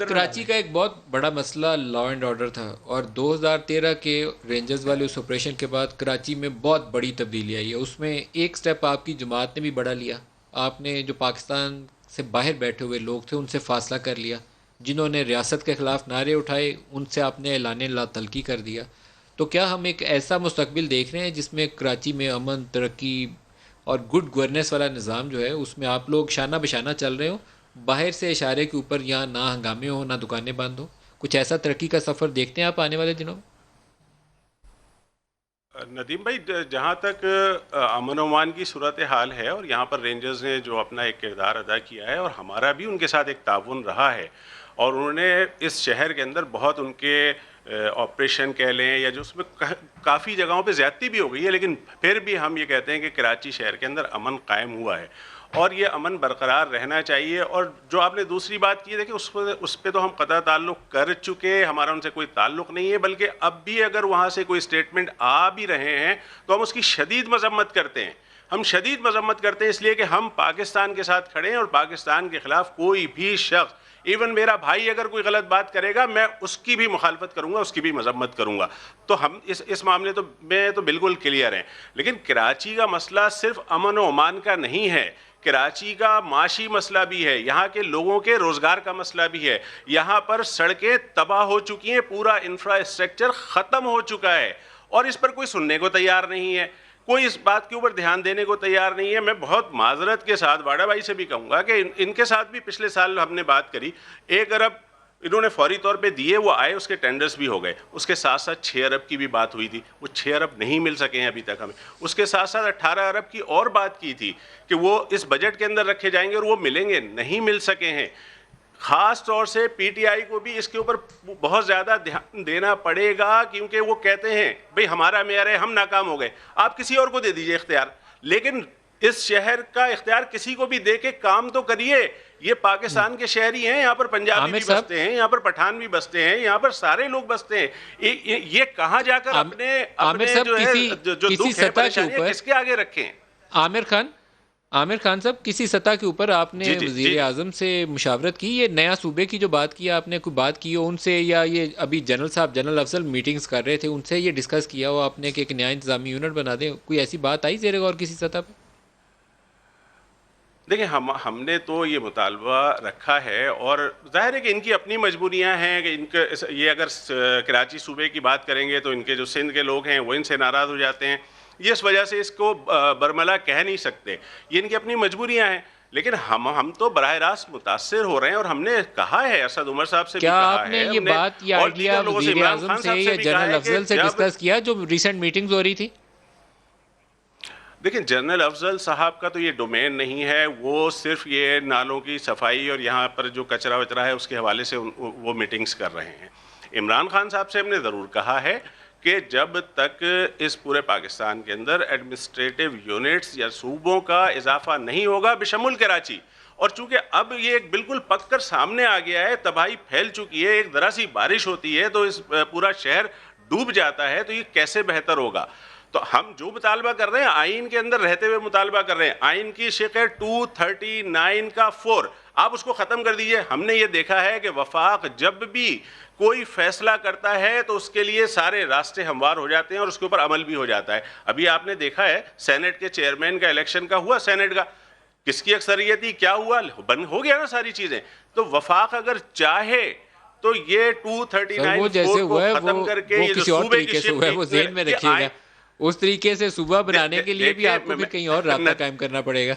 وقت کراچی کا ایک بہت بڑا مسئلہ لا اینڈ آرڈر تھا، اور 2013 کے رینجرز والے اس آپریشن کے بعد کراچی میں بہت بڑی تبدیلی آئی ہے. اس میں ایک سٹیپ آپ کی جماعت نے بھی بڑا لیا. آپ نے جو پاکستان سے باہر بیٹھے ہوئے لوگ تھے ان سے فاصلہ کر لیا، جنہوں نے ریاست کے خلاف نعرے اٹھائے ان سے آپ نے اعلان لا تلقی کر دیا. تو کیا ہم ایک ایسا مستقبل دیکھ رہے ہیں جس میں کراچی میں امن، ترقی اور گڈ گورننس والا نظام جو ہے اس میں آپ لوگ شانہ بشانہ چل رہے ہو، باہر سے اشارے کے اوپر یہاں نہ ہنگامے ہوں نہ دکانیں بند ہوں؟ کچھ ایسا ترقی کا سفر دیکھتے ہیں آپ آنے والے دنوں میں؟ ندیم بھائی، جہاں تک امن و امان کی صورتحال ہے، اور یہاں پر رینجرز نے جو اپنا ایک کردار ادا کیا ہے اور ہمارا بھی ان کے ساتھ ایک تعاون رہا ہے، اور انہوں نے اس شہر کے اندر بہت ان کے آپریشن کہہ لیں یا جو اس میں کافی جگہوں پہ زیادتی بھی ہو گئی ہے، لیکن پھر بھی ہم یہ کہتے ہیں کہ کراچی شہر کے اندر امن قائم ہوا ہے اور یہ امن برقرار رہنا چاہیے. اور جو آپ نے دوسری بات کی ہے، دیکھیں اس پہ تو ہم قطع تعلق کر چکے، ہمارا ان سے کوئی تعلق نہیں ہے، بلکہ اب بھی اگر وہاں سے کوئی سٹیٹمنٹ آ بھی رہے ہیں تو ہم اس کی شدید مذمت کرتے ہیں. ہم شدید مذمت کرتے ہیں اس لیے کہ ہم پاکستان کے ساتھ کھڑے ہیں، اور پاکستان کے خلاف کوئی بھی شخص، ایون میرا بھائی اگر کوئی غلط بات کرے گا میں اس کی بھی مخالفت کروں گا، اس کی بھی مذمت کروں گا. تو ہم اس معاملے میں تو بالکل کلیئر ہیں. لیکن کراچی کا مسئلہ صرف امن و امان کا نہیں ہے، کراچی کا معاشی مسئلہ بھی ہے، یہاں کے لوگوں کے روزگار کا مسئلہ بھی ہے. یہاں پر سڑکیں تباہ ہو چکی ہیں، پورا انفراسٹرکچر ختم ہو چکا ہے، اور اس پر کوئی سننے کو تیار نہیں ہے، کوئی اس بات کے اوپر دھیان دینے کو تیار نہیں ہے. میں بہت معذرت کے ساتھ واڈا بھائی سے بھی کہوں گا کہ ان کے ساتھ بھی پچھلے سال ہم نے بات کری. 1 ارب انہوں نے فوری طور پہ دیے، وہ آئے، اس کے ٹینڈرز بھی ہو گئے. اس کے ساتھ ساتھ 6 ارب کی بھی بات ہوئی تھی، وہ 6 ارب نہیں مل سکے ہیں ابھی تک ہمیں. اس کے ساتھ ساتھ 18 ارب کی اور بات کی تھی کہ وہ اس بجٹ کے اندر رکھے جائیں گے، اور وہ ملیں گے، نہیں مل سکے ہیں. خاص طور سے پی ٹی آئی کو بھی اس کے اوپر بہت زیادہ دھیان دینا پڑے گا، کیونکہ وہ کہتے ہیں بھئی ہمارا معیار ہے، ہم ناکام ہو گئے. آپ کسی اور کو دے دیجئے اختیار، لیکن اس شہر کا اختیار کسی کو بھی دے کے کام تو کریے. یہ پاکستان کے شہری ہیں، یہاں پر پنجابی عامر بھی صاحب، بستے ہیں، یہاں پر پٹھان بھی بستے ہیں، یہاں پر سارے لوگ بستے ہیں. یہ کہاں جا کر عامر اپنے صاحب جو ہے جو کسی دکھ ہے، سطح کے پریشانیاں اوپر، کس کے آگے رکھیں؟ عامر خان عامر خان صاحب، کسی سطح کے اوپر آپ نے جی جی جی وزیر جی اعظم سے مشاورت کی؟ یہ نیا صوبے کی جو بات کی آپ نے، کوئی بات کی ہو ان سے، یا یہ ابھی جنرل صاحب، جنرل افضل میٹنگز کر رہے تھے، ان سے یہ ڈسکس کیا ہو آپ نے کہ ایک نیا انتظامی یونٹ بنا دیں؟ کوئی ایسی بات آئی زیر غور کسی سطح پہ؟ دیکھیں، ہم نے تو یہ مطالبہ رکھا ہے، اور ظاہر ہے کہ ان کی اپنی مجبوریاں ہیں کہ یہ اگر کراچی صوبے کی بات کریں گے تو ان کے جو سندھ کے لوگ ہیں وہ ان سے ناراض ہو جاتے ہیں. یہ اس وجہ سے اس کو برملا کہہ نہیں سکتے، یہ ان کی اپنی مجبوریاں ہیں. لیکن ہم تو براہ راست متاثر ہو رہے ہیں، اور ہم نے کہا ہے، اسد عمر صاحب سے بھی کیا کہا آپ نے ہے یہ ہم نے، بات، یہ اور آئیڈیا دیگر لوگوں سے، وزیر عمران اعظم خان سے صاحب یا سے بھی کہا جنرل ہے کہ افضل سے جب، ڈسکس کیا جو ریسنٹ میٹنگز ہو رہی تھی؟ دیکھیں، جنرل افضل صاحب کا تو یہ ڈومین نہیں ہے، وہ صرف یہ نالوں کی صفائی اور یہاں پر جو کچرا وچرا ہے اس کے حوالے سے وہ میٹنگز کر رہے ہیں. عمران خان صاحب سے ہم نے ضرور کہا ہے کہ جب تک اس پورے پاکستان کے اندر ایڈمنسٹریٹو یونٹس یا صوبوں کا اضافہ نہیں ہوگا بشمول کراچی، اور چونکہ اب یہ ایک بالکل پک کر سامنے آ گیا ہے، تباہی پھیل چکی ہے، ایک ذرا سی بارش ہوتی ہے تو اس پورا شہر ڈوب جاتا ہے، تو یہ کیسے بہتر ہوگا؟ تو ہم جو مطالبہ کر رہے ہیں، آئین کے اندر رہتے ہوئے مطالبہ کر رہے ہیں. آئین کی شق 239 کا 4، آپ اس کو ختم کر دیجئے. ہم نے یہ دیکھا ہے کہ وفاق جب بھی کوئی فیصلہ کرتا ہے تو اس کے لیے سارے راستے ہموار ہو جاتے ہیں، اور اس کے اوپر عمل بھی ہو جاتا ہے. ابھی آپ نے دیکھا ہے سینٹ کے چیئرمین کا الیکشن کا ہوا، سینٹ کا کس کی اکثریت تھی، کیا ہوا، بند ہو گیا نا ساری چیزیں. تو وفاق اگر چاہے تو یہ سر وہ 239 جیسے 4 کو ہوا ہے ختم کر کے وہ یہ جو کسی اور صوبے کی طریقے سے شق ہوا ہے، وہ ذہن میں یہ رکھیے گا. آئین، اس طریقے سے صوبہ بنانے کے لیے بھی آپ کو دیکھیں پھر کہیں اور رابطہ قائم کرنا پڑے گا.